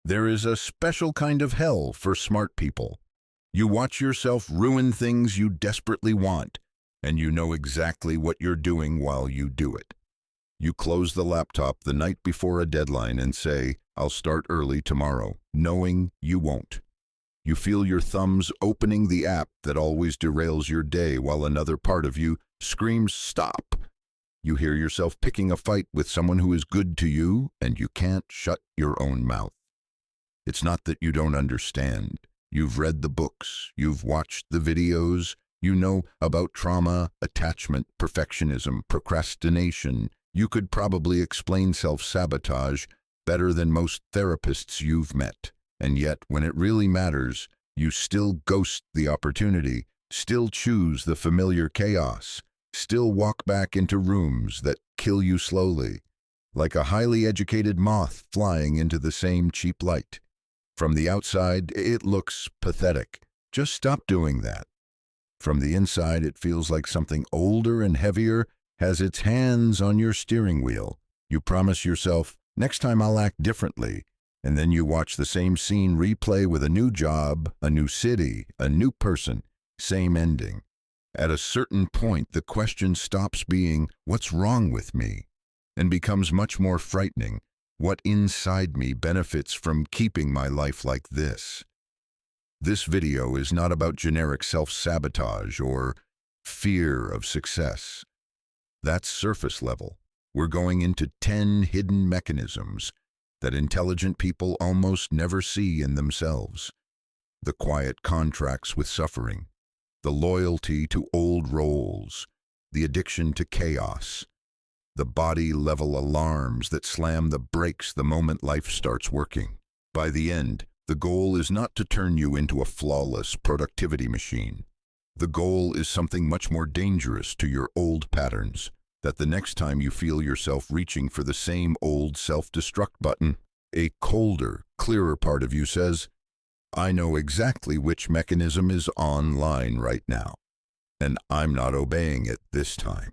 There is a special kind of hell for smart people. You watch yourself ruin things you desperately want, and you know exactly what you're doing while you do it. You close the laptop the night before a deadline and say, "I'll start early tomorrow," knowing you won't. You feel your thumbs opening the app that always derails your day while another part of you screams, "Stop!" You hear yourself picking a fight with someone who is good to you, and you can't shut your own mouth. It's not that you don't understand. You've read the books, you've watched the videos, you know about trauma, attachment, perfectionism, procrastination. You could probably explain self-sabotage better than most therapists you've met. And yet, when it really matters, you still ghost the opportunity, still choose the familiar chaos, still walk back into rooms that kill you slowly, like a highly educated moth flying into the same cheap light. From the outside, it looks pathetic. Just stop doing that. From the inside, it feels like something older and heavier has its hands on your steering wheel. You promise yourself, "Next time I'll act differently." And then you watch the same scene replay with a new job, a new city, a new person, same ending. At a certain point, the question stops being, "What's wrong with me?" and becomes much more frightening. What inside me benefits from keeping my life like this? This video is not about generic self-sabotage or fear of success. That's surface level. We're going into 10 hidden mechanisms that intelligent people almost never see in themselves. The quiet contracts with suffering, the loyalty to old roles, the addiction to chaos, the body-level alarms that slam the brakes the moment life starts working. By the end, the goal is not to turn you into a flawless productivity machine. The goal is something much more dangerous to your old patterns, that the next time you feel yourself reaching for the same old self-destruct button, a colder, clearer part of you says, "I know exactly which mechanism is online right now, and I'm not obeying it this time."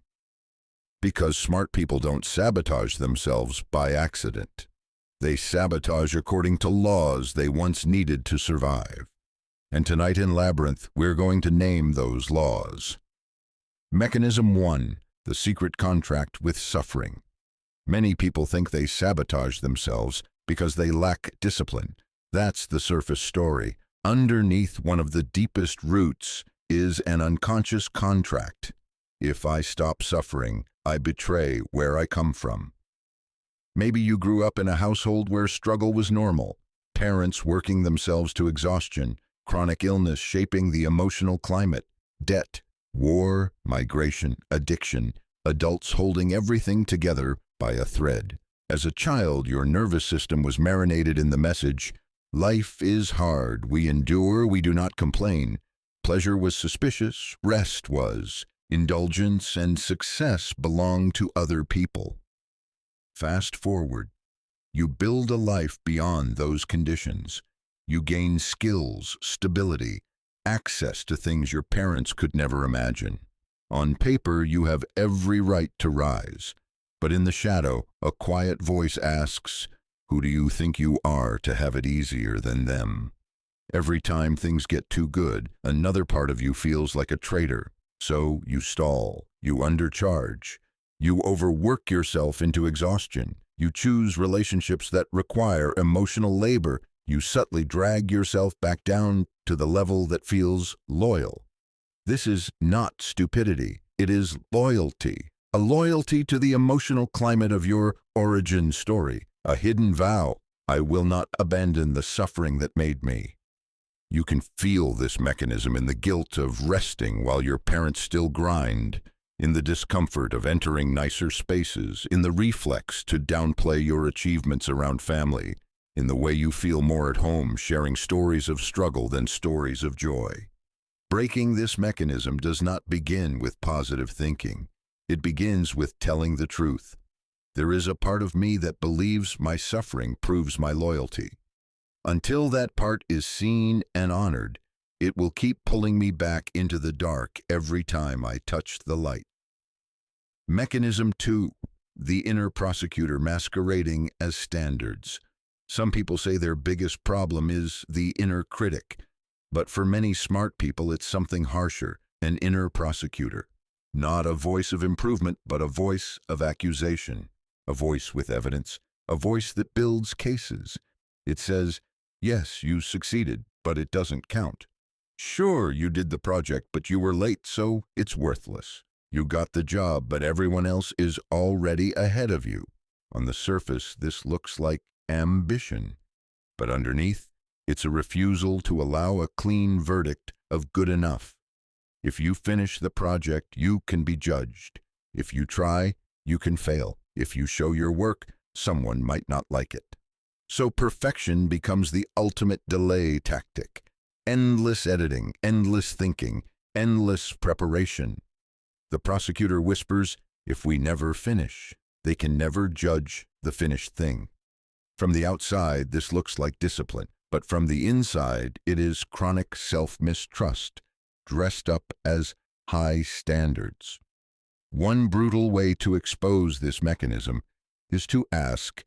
Because smart people don't sabotage themselves by accident. They sabotage according to laws they once needed to survive. And tonight in Labyrinth, we're going to name those laws. Mechanism 1, the secret contract with suffering. Many people think they sabotage themselves because they lack discipline. That's the surface story. Underneath one of the deepest roots is an unconscious contract. If I stop suffering, I betray where I come from. Maybe you grew up in a household where struggle was normal, parents working themselves to exhaustion, chronic illness shaping the emotional climate, debt, war, migration, addiction, adults holding everything together by a thread. As a child, your nervous system was marinated in the message, "Life is hard, we endure, we do not complain." Pleasure was suspicious, rest was. Indulgence and success belong to other people. Fast forward. You build a life beyond those conditions. You gain skills, stability, access to things your parents could never imagine. On paper, you have every right to rise. But in the shadow, a quiet voice asks, "Who do you think you are to have it easier than them?" Every time things get too good, another part of you feels like a traitor. So you stall, you undercharge, you overwork yourself into exhaustion, you choose relationships that require emotional labor, you subtly drag yourself back down to the level that feels loyal. This is not stupidity, it is loyalty. A loyalty to the emotional climate of your origin story, a hidden vow, "I will not abandon the suffering that made me." You can feel this mechanism in the guilt of resting while your parents still grind, in the discomfort of entering nicer spaces, in the reflex to downplay your achievements around family, in the way you feel more at home sharing stories of struggle than stories of joy. Breaking this mechanism does not begin with positive thinking. It begins with telling the truth. There is a part of me that believes my suffering proves my loyalty. Until that part is seen and honored, it will keep pulling me back into the dark every time I touch the light. Mechanism 2, the inner prosecutor masquerading as standards. Some people say their biggest problem is the inner critic, but for many smart people it's something harsher, an inner prosecutor. Not a voice of improvement, but a voice of accusation, a voice with evidence, a voice that builds cases. It says, yes, you succeeded, but it doesn't count. Sure, you did the project, but you were late, so it's worthless. You got the job, but everyone else is already ahead of you. On the surface, this looks like ambition, but underneath, it's a refusal to allow a clean verdict of good enough. If you finish the project, you can be judged. If you try, you can fail. If you show your work, someone might not like it. So perfection becomes the ultimate delay tactic. Endless editing, endless thinking, endless preparation. The prosecutor whispers, if we never finish, they can never judge the finished thing. From the outside, this looks like discipline, but from the inside, it is chronic self-mistrust, dressed up as high standards. One brutal way to expose this mechanism is to ask,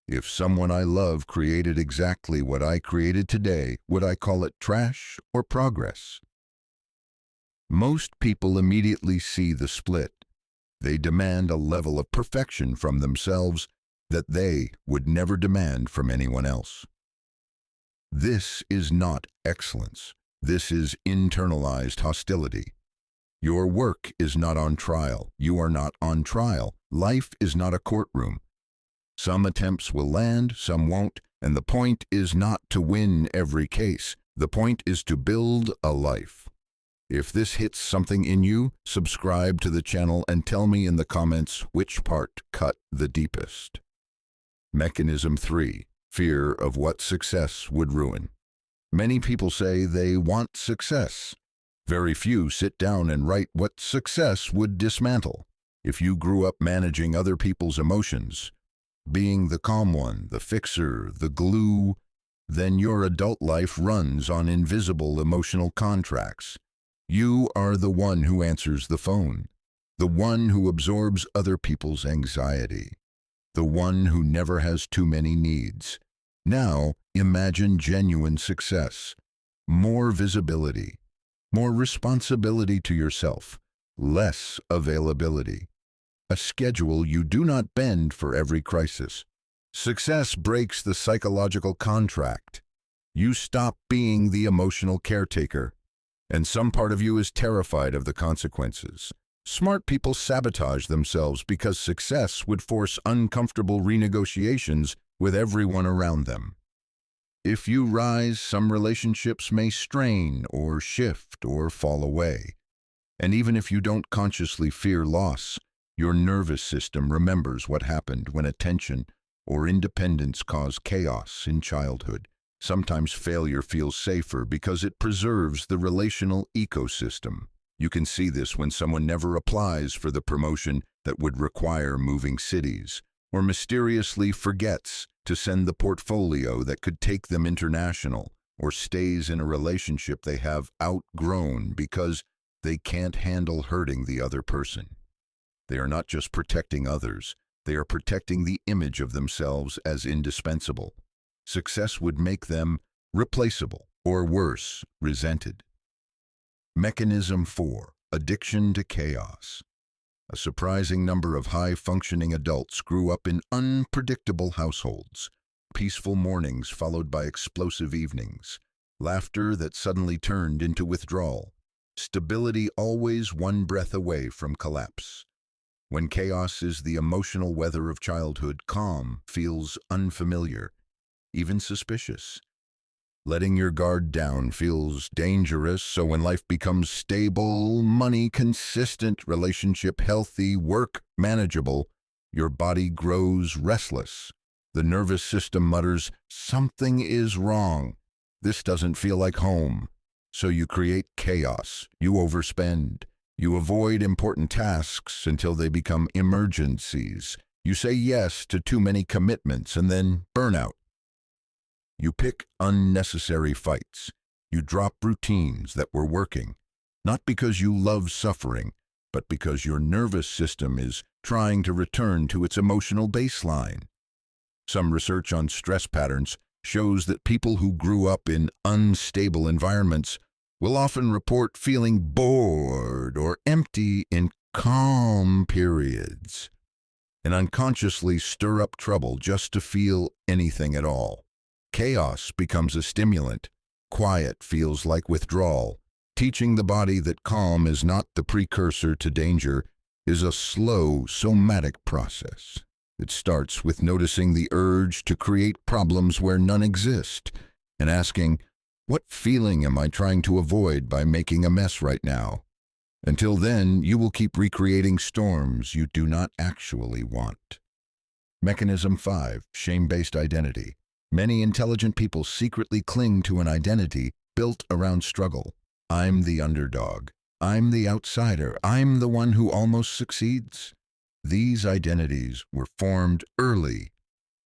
if someone I love created exactly what I created today, would I call it trash or progress? Most people immediately see the split. They demand a level of perfection from themselves that they would never demand from anyone else. This is not excellence. This is internalized hostility. Your work is not on trial. You are not on trial. Life is not a courtroom. Some attempts will land, some won't, and the point is not to win every case. The point is to build a life. If this hits something in you, subscribe to the channel and tell me in the comments which part cut the deepest. Mechanism 3. Fear of what success would ruin. Many people say they want success. Very few sit down and write what success would dismantle. If you grew up managing other people's emotions, being the calm one, the fixer, the glue, then your adult life runs on invisible emotional contracts. You are the one who answers the phone, the one who absorbs other people's anxiety, the one who never has too many needs. Now, imagine genuine success, more visibility, more responsibility to yourself, less availability. A schedule you do not bend for every crisis. Success breaks the psychological contract. You stop being the emotional caretaker, and some part of you is terrified of the consequences. Smart people sabotage themselves because success would force uncomfortable renegotiations with everyone around them. If you rise, some relationships may strain or shift or fall away. And even if you don't consciously fear loss, your nervous system remembers what happened when attention or independence caused chaos in childhood. Sometimes failure feels safer because it preserves the relational ecosystem. You can see this when someone never applies for the promotion that would require moving cities, or mysteriously forgets to send the portfolio that could take them international, or stays in a relationship they have outgrown because they can't handle hurting the other person. They are not just protecting others, they are protecting the image of themselves as indispensable. Success would make them replaceable, or worse, resented. Mechanism 4. Addiction to chaos. A surprising number of high-functioning adults grew up in unpredictable households, peaceful mornings followed by explosive evenings, laughter that suddenly turned into withdrawal, stability always one breath away from collapse. When chaos is the emotional weather of childhood, calm feels unfamiliar, even suspicious. Letting your guard down feels dangerous, so when life becomes stable, money consistent, relationship healthy, work manageable, your body grows restless. The nervous system mutters, something is wrong. This doesn't feel like home. So you create chaos, you overspend. You avoid important tasks until they become emergencies. You say yes to too many commitments and then burnout. You pick unnecessary fights. You drop routines that were working, not because you love suffering, but because your nervous system is trying to return to its emotional baseline. Some research on stress patterns shows that people who grew up in unstable environments will often report feeling bored or empty in calm periods and unconsciously stir up trouble just to feel anything at all. Chaos becomes a stimulant. Quiet feels like withdrawal. Teaching the body that calm is not the precursor to danger is a slow somatic process. It starts with noticing the urge to create problems where none exist and asking, what feeling am I trying to avoid by making a mess right now? Until then, you will keep recreating storms you do not actually want. Mechanism 5, shame-based identity. Many intelligent people secretly cling to an identity built around struggle. I'm the underdog. I'm the outsider. I'm the one who almost succeeds. These identities were formed early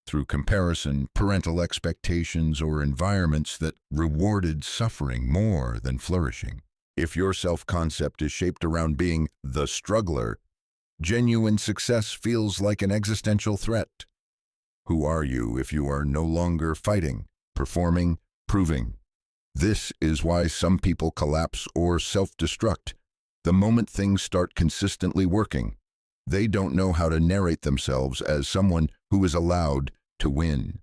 through comparison, parental expectations, or environments that rewarded suffering more than flourishing. If your self-concept is shaped around being the struggler, genuine success feels like an existential threat. Who are you if you are no longer fighting, performing, proving? This is why some people collapse or self-destruct the moment things start consistently working. They don't know how to narrate themselves as someone who is allowed to win.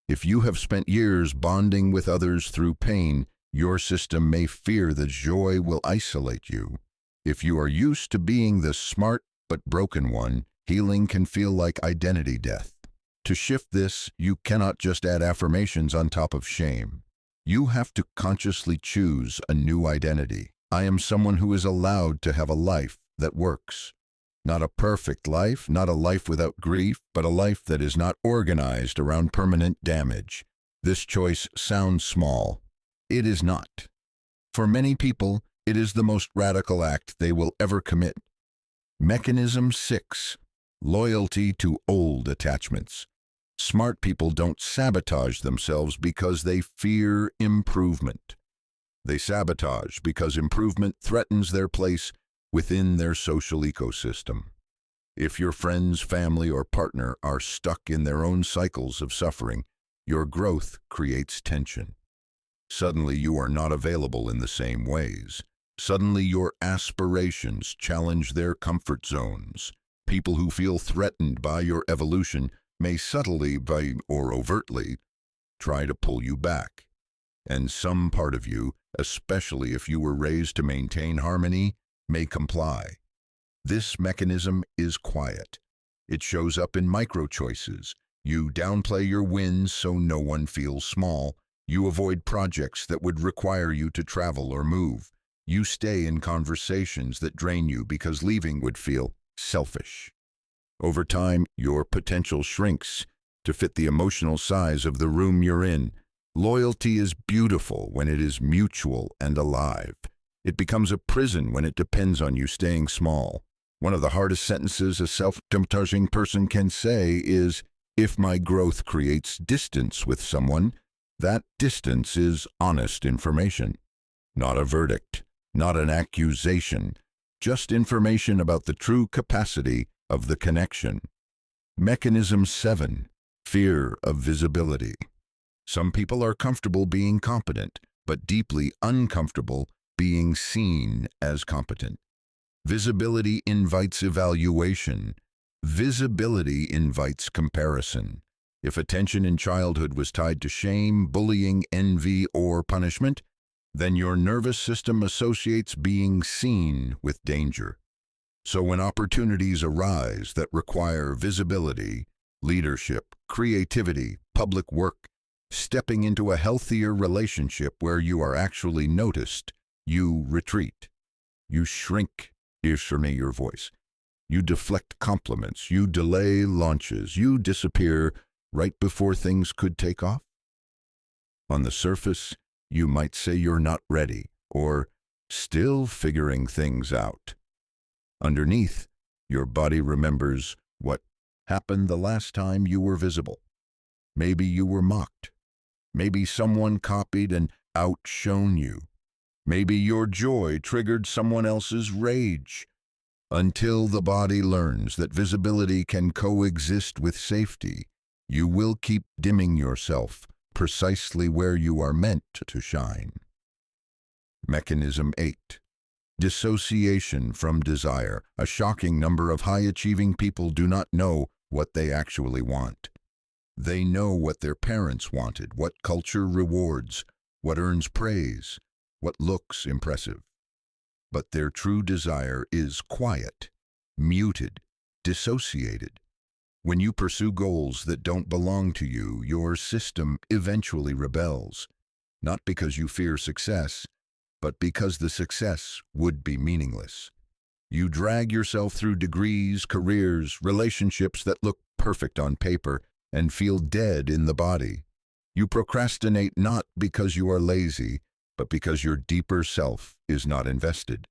If you have spent years bonding with others through pain, your system may fear that joy will isolate you. If you are used to being the smart but broken one, healing can feel like identity death. To shift this, you cannot just add affirmations on top of shame. You have to consciously choose a new identity. I am someone who is allowed to have a life that works. Not a perfect life, not a life without grief, but a life that is not organized around permanent damage. This choice sounds small. It is not. For many people, it is the most radical act they will ever commit. Mechanism 6, loyalty to old attachments. Smart people don't sabotage themselves because they fear improvement. They sabotage because improvement threatens their place within their social ecosystem. If your friends, family, or partner are stuck in their own cycles of suffering, your growth creates tension. Suddenly you are not available in the same ways. Suddenly your aspirations challenge their comfort zones. People who feel threatened by your evolution may subtly or overtly try to pull you back. And some part of you, especially if you were raised to maintain harmony, may comply. This mechanism is quiet. It shows up in micro-choices. You downplay your wins so no one feels small. You avoid projects that would require you to travel or move. You stay in conversations that drain you because leaving would feel selfish. Over time, your potential shrinks to fit the emotional size of the room you're in. Loyalty is beautiful when it is mutual and alive. It becomes a prison when it depends on you staying small. One of the hardest sentences a self-sabotaging person can say is, if my growth creates distance with someone, that distance is honest information. Not a verdict, not an accusation, just information about the true capacity of the connection. Mechanism 7, fear of visibility. Some people are comfortable being competent, but deeply uncomfortable being seen as competent. Visibility invites evaluation. Visibility invites comparison. If attention in childhood was tied to shame, bullying, envy, or punishment, then your nervous system associates being seen with danger. So when opportunities arise that require visibility, leadership, creativity, public work, stepping into a healthier relationship where you are actually noticed, you retreat. You shrink, your voice. You deflect compliments. You delay launches. You disappear right before things could take off. On the surface, you might say you're not ready or still figuring things out. Underneath, your body remembers what happened the last time you were visible. Maybe you were mocked. Maybe someone copied and outshone you. Maybe your joy triggered someone else's rage. Until the body learns that visibility can coexist with safety, You will keep dimming yourself precisely where you are meant to shine. Mechanism 8. Dissociation from desire. A shocking number of high-achieving people do not know what they actually want. They know what their parents wanted, what culture rewards, what earns praise, what looks impressive. But their true desire is quiet, muted, dissociated. When you pursue goals that don't belong to you, your system eventually rebels, not because you fear success, but because the success would be meaningless. You drag yourself through degrees, careers, relationships that look perfect on paper and feel dead in the body. You procrastinate not because you are lazy, but because your deeper self is not invested.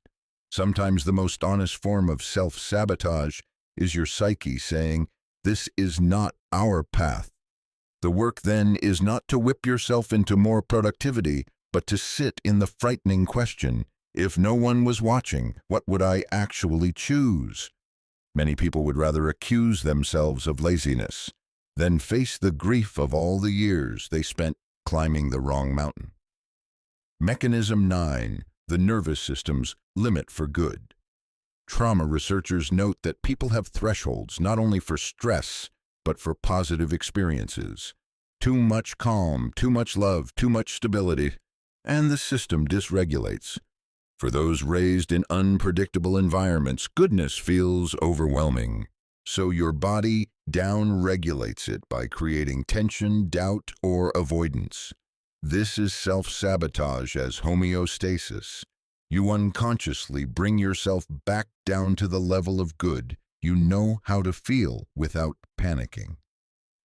Sometimes the most honest form of self-sabotage is your psyche saying, "This is not our path." The work then is not to whip yourself into more productivity, but to sit in the frightening question, if no one was watching, what would I actually choose? Many people would rather accuse themselves of laziness than face the grief of all the years they spent climbing the wrong mountain. Mechanism 9. The nervous system's limit for good. Trauma researchers note that people have thresholds not only for stress, but for positive experiences. Too much calm, too much love, too much stability, and the system dysregulates. For those raised in unpredictable environments, goodness feels overwhelming. So your body down-regulates it by creating tension, doubt, or avoidance. This is self-sabotage as homeostasis. You unconsciously bring yourself back down to the level of good you know how to feel without panicking.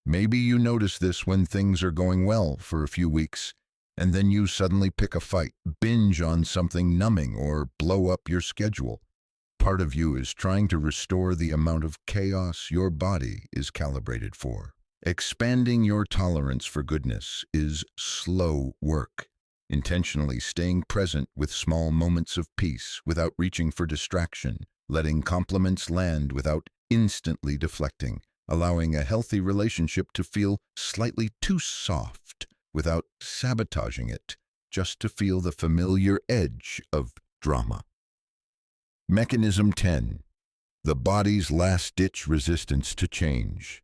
Maybe you notice this when things are going well for a few weeks, and then you suddenly pick a fight, binge on something numbing, or blow up your schedule. Part of you is trying to restore the amount of chaos your body is calibrated for. Expanding your tolerance for goodness is slow work. Intentionally staying present with small moments of peace without reaching for distraction, letting compliments land without instantly deflecting, allowing a healthy relationship to feel slightly too soft without sabotaging it, just to feel the familiar edge of drama. Mechanism 10. The body's last-ditch resistance to change.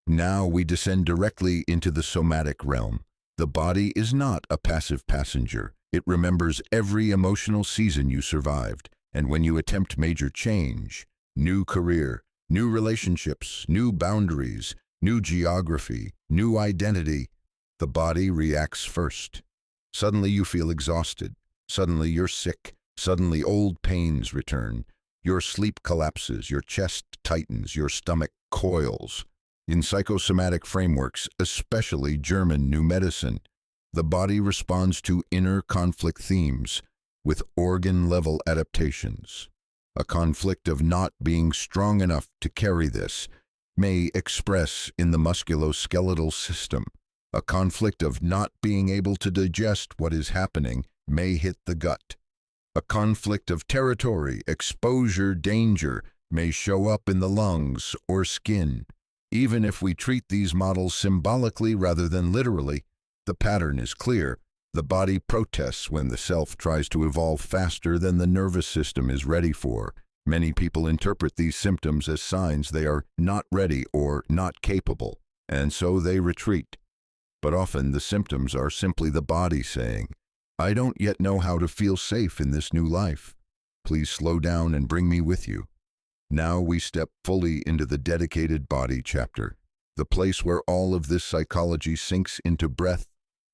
Now we descend directly into the somatic realm. The body is not a passive passenger. It remembers every emotional season you survived, and when you attempt major change, new career, new relationships, new boundaries, new geography, new identity, the body reacts first. Suddenly you feel exhausted. Suddenly you're sick. Suddenly old pains return. Your sleep collapses, your chest tightens, your stomach coils. In psychosomatic frameworks, especially German New Medicine, the body responds to inner conflict themes with organ-level adaptations. A conflict of not being strong enough to carry this may express in the musculoskeletal system. A conflict of not being able to digest what is happening may hit the gut. A conflict of territory, exposure, danger may show up in the lungs or skin. Even if we treat these models symbolically rather than literally, the pattern is clear. The body protests when the self tries to evolve faster than the nervous system is ready for. Many people interpret these symptoms as signs they are not ready or not capable, and so they retreat. But often the symptoms are simply the body saying, "I don't yet know how to feel safe in this new life. Please slow down and bring me with you." Now we step fully into the dedicated body chapter, the place where all of this psychology sinks into breath,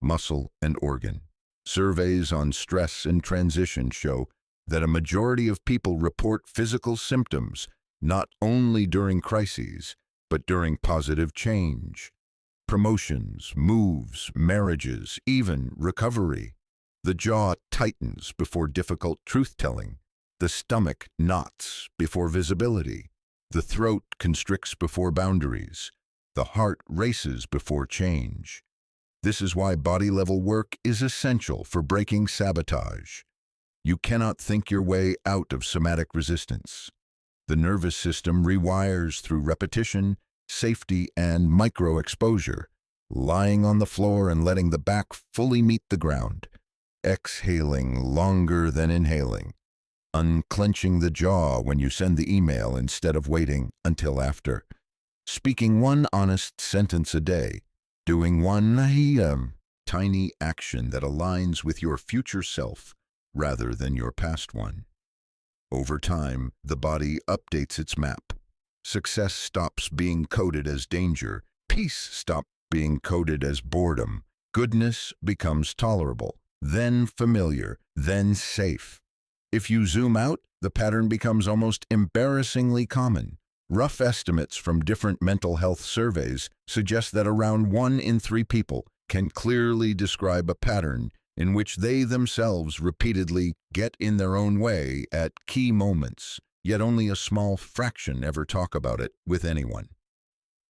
muscle, and organ. Surveys on stress and transition show that a majority of people report physical symptoms not only during crises, but during positive change. Promotions, moves, marriages, even recovery. The jaw tightens before difficult truth-telling. The stomach knots before visibility. The throat constricts before boundaries. The heart races before change. This is why body-level work is essential for breaking sabotage. You cannot think your way out of somatic resistance. The nervous system rewires through repetition, safety, and micro-exposure, lying on the floor and letting the back fully meet the ground, exhaling longer than inhaling, unclenching the jaw when you send the email instead of waiting until after, speaking one honest sentence a day, doing one tiny action that aligns with your future self rather than your past one. Over time, the body updates its map. Success stops being coded as danger. Peace stops being coded as boredom. Goodness becomes tolerable, then familiar, then safe. If you zoom out, the pattern becomes almost embarrassingly common. Rough estimates from different mental health surveys suggest that around 1 in 3 people can clearly describe a pattern in which they themselves repeatedly get in their own way at key moments, yet only a small fraction ever talk about it with anyone.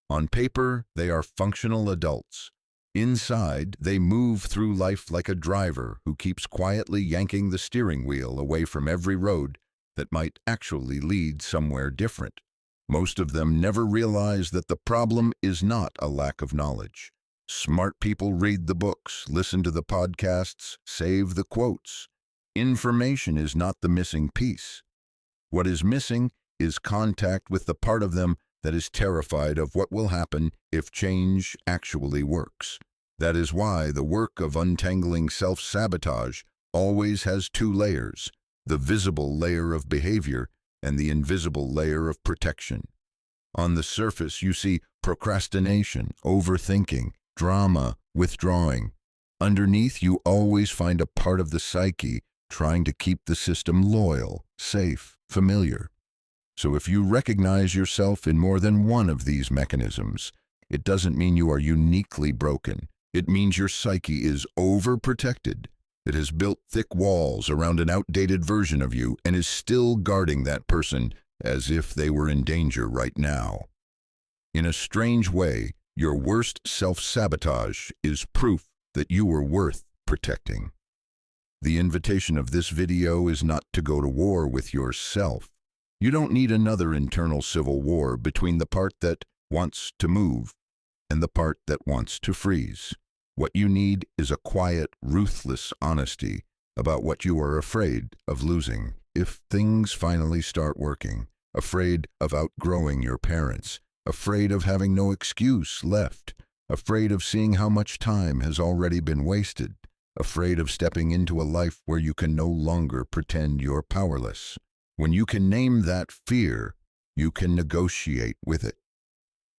On paper, they are functional adults. Inside, they move through life like a driver who keeps quietly yanking the steering wheel away from every road that might actually lead somewhere different. Most of them never realize that the problem is not a lack of knowledge. Smart people read the books, listen to the podcasts, save the quotes. Information is not the missing piece. What is missing is contact with the part of them that is terrified of what will happen if change actually works. That is why the work of untangling self-sabotage always has 2 layers, the visible layer of behavior and the invisible layer of protection. On the surface, you see procrastination, overthinking, drama, withdrawing. Underneath, you always find a part of the psyche trying to keep the system loyal, safe, familiar. So if you recognize yourself in more than one of these mechanisms, it doesn't mean you are uniquely broken. It means your psyche is overprotected. It has built thick walls around an outdated version of you and is still guarding that person as if they were in danger right now. In a strange way, your worst self-sabotage is proof that you are worth protecting. The invitation of this video is not to go to war with yourself. You don't need another internal civil war between the part that wants to move and the part that wants to freeze. What you need is a quiet, ruthless honesty about what you are afraid of losing if things finally start working, afraid of outgrowing your parents, afraid of having no excuse left, afraid of seeing how much time has already been wasted, afraid of stepping into a life where you can no longer pretend you're powerless. When you can name that fear, you can negotiate with it.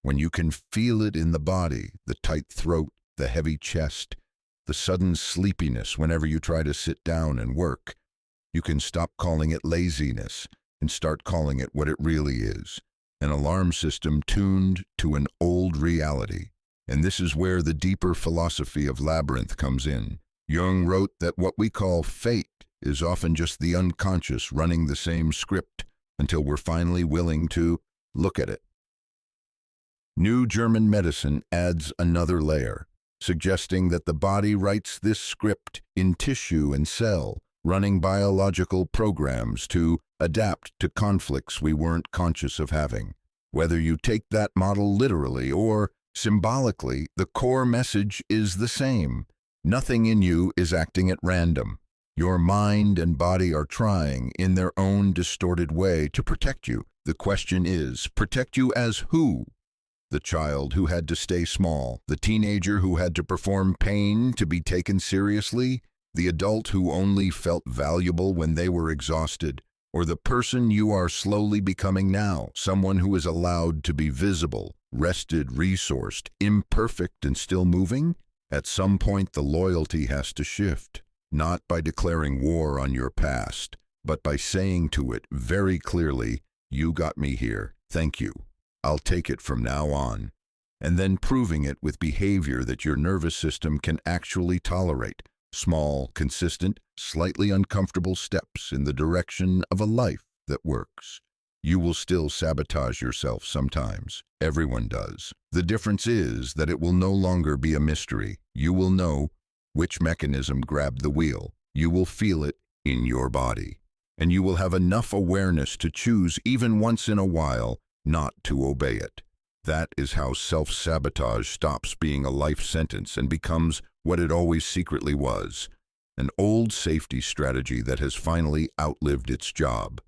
When you can feel it in the body, the tight throat, the heavy chest, the sudden sleepiness whenever you try to sit down and work, you can stop calling it laziness and start calling it what it really is, an alarm system tuned to an old reality. And this is where the deeper philosophy of Labyrinth comes in. Jung wrote that what we call fate is often just the unconscious running the same script until we're finally willing to look at it. New German medicine adds another layer, suggesting that the body writes this script in tissue and cell, running biological programs to adapt to conflicts we weren't conscious of having. Whether you take that model literally or symbolically, the core message is the same. Nothing in you is acting at random. Your mind and body are trying, in their own distorted way, to protect you. The question is, protect you as who? The child who had to stay small, the teenager who had to perform pain to be taken seriously, the adult who only felt valuable when they were exhausted, or the person you are slowly becoming now, someone who is allowed to be visible, rested, resourced, imperfect, and still moving? At some point, the loyalty has to shift, not by declaring war on your past, but by saying to it very clearly, "You got me here, thank you. I'll take it from now on," and then proving it with behavior that your nervous system can actually tolerate, small, consistent, slightly uncomfortable steps in the direction of a life that works. You will still sabotage yourself sometimes. Everyone does. The difference is that it will no longer be a mystery. You will know which mechanism grabbed the wheel. You will feel it in your body. And you will have enough awareness to choose, even once in a while, not to obey it. That is how self-sabotage stops being a life sentence and becomes what it always secretly was, an old safety strategy that has finally outlived its job.